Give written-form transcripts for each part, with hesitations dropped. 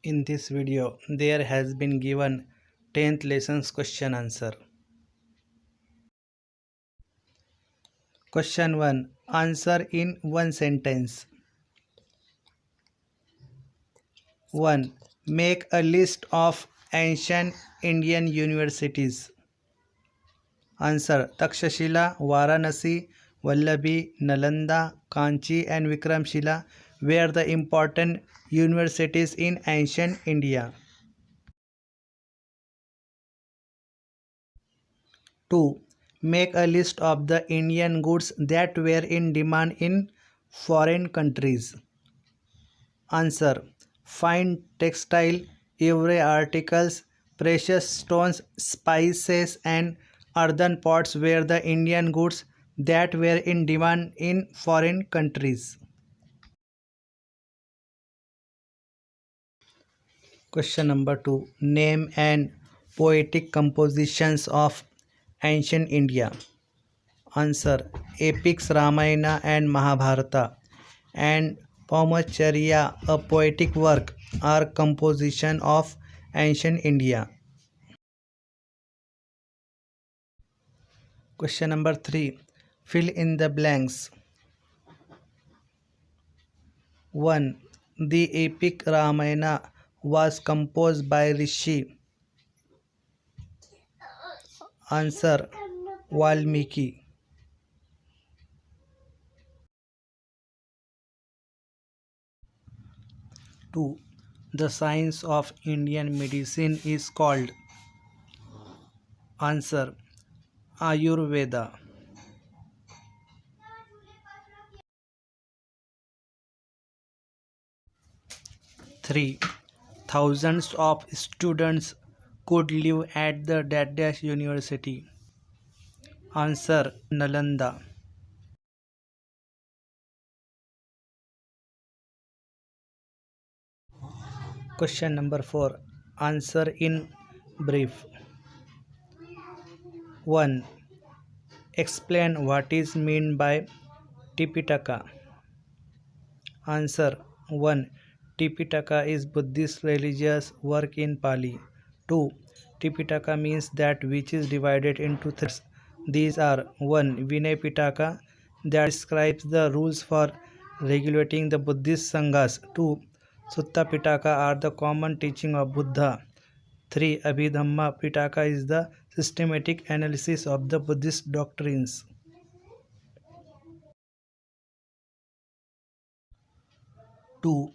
In this video, there has been given 10th lessons question answer. Question 1. Answer in one sentence. 1. Make a list of ancient Indian universities. Answer. Takshashila, Varanasi, Vallabhi, Nalanda, Kanchi and Vikramshila were the important universities in ancient India. 2. Make a list of the Indian goods that were in demand in foreign countries. Answer. Fine textile, ivory articles, precious stones, spices and earthen pots were the Indian goods that were in demand in foreign countries. Question number 2. Name and poetic compositions of ancient India. Answer. Epics Ramayana and Mahabharata and Paumacharya, a poetic work, are composition of ancient India. Question number 3. Fill in the blanks. 1. The epic Ramayana was composed by Rishi. Answer. Valmiki. 2. The science of Indian medicine is called. Answer. Ayurveda. 3. Thousands of students could live at the Dash University. Answer. Nalanda. Question number 4. Answer in brief. 1. Explain what is meant by Tipitaka. Answer. 1. Tipitaka is Buddhist religious work in Pali. 2. Tipitaka means that which is divided into three. These are 1. Vinay Pitaka that describes the rules for regulating the Buddhist Sanghas. 2. Sutta Pitaka are the common teaching of Buddha. 3. Abhidhamma Pitaka is the systematic analysis of the Buddhist doctrines. 2.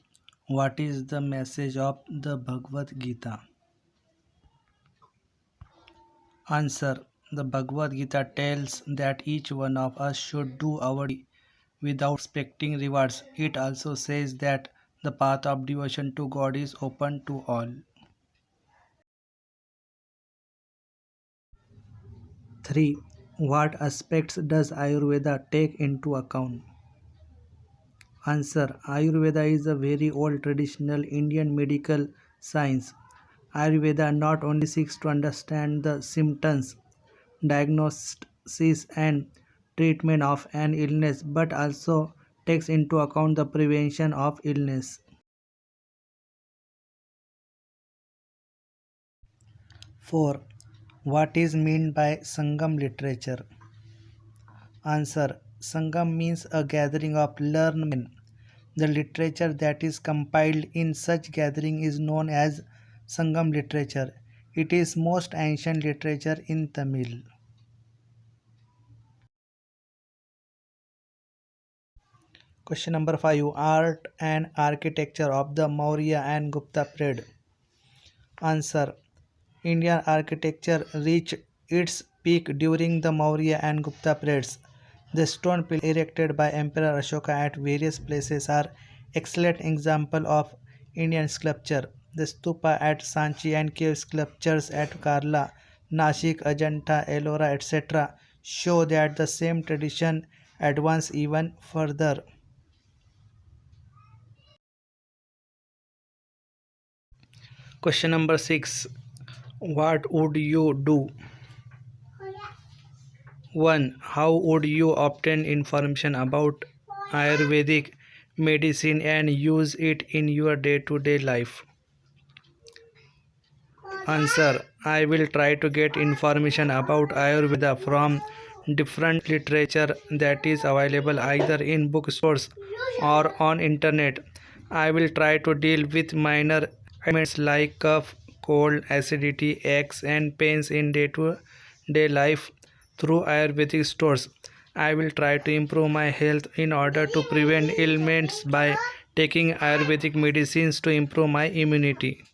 What is the message of the Bhagavad Gita? Answer. The Bhagavad Gita tells that each one of us should do our duty without expecting rewards. It also says that the path of devotion to God is open to all. 3. What aspects does Ayurveda take into account? Answer. Ayurveda is a very old traditional Indian medical science. Ayurveda not only seeks to understand the symptoms, diagnosis and treatment of an illness but also takes into account the prevention of illness. 4. What is meant by Sangam literature? Answer. Sangam means a gathering of learned men. The literature that is compiled in such gathering is known as Sangam literature. It is most ancient literature in Tamil. Question number 5. Art and architecture of the Maurya and Gupta period. Answer. Indian architecture reached its peak during the Maurya and Gupta periods. The stone pillars erected by Emperor Ashoka at various places are excellent example of Indian sculpture. The stupa at Sanchi and cave sculptures at Karla, Nashik, Ajanta, Ellora, etc. show that the same tradition advanced even further. Question number 6. What would you do? 1. How would you obtain information about Ayurvedic medicine and use it in your day-to-day life? Answer. I will try to get information about Ayurveda from different literature that is available either in bookstores or on internet. I will try to deal with minor ailments like cough, cold, acidity, aches and pains in day-to-day life through Ayurvedic stores. I will try to improve my health in order to prevent ailments by taking Ayurvedic medicines to improve my immunity.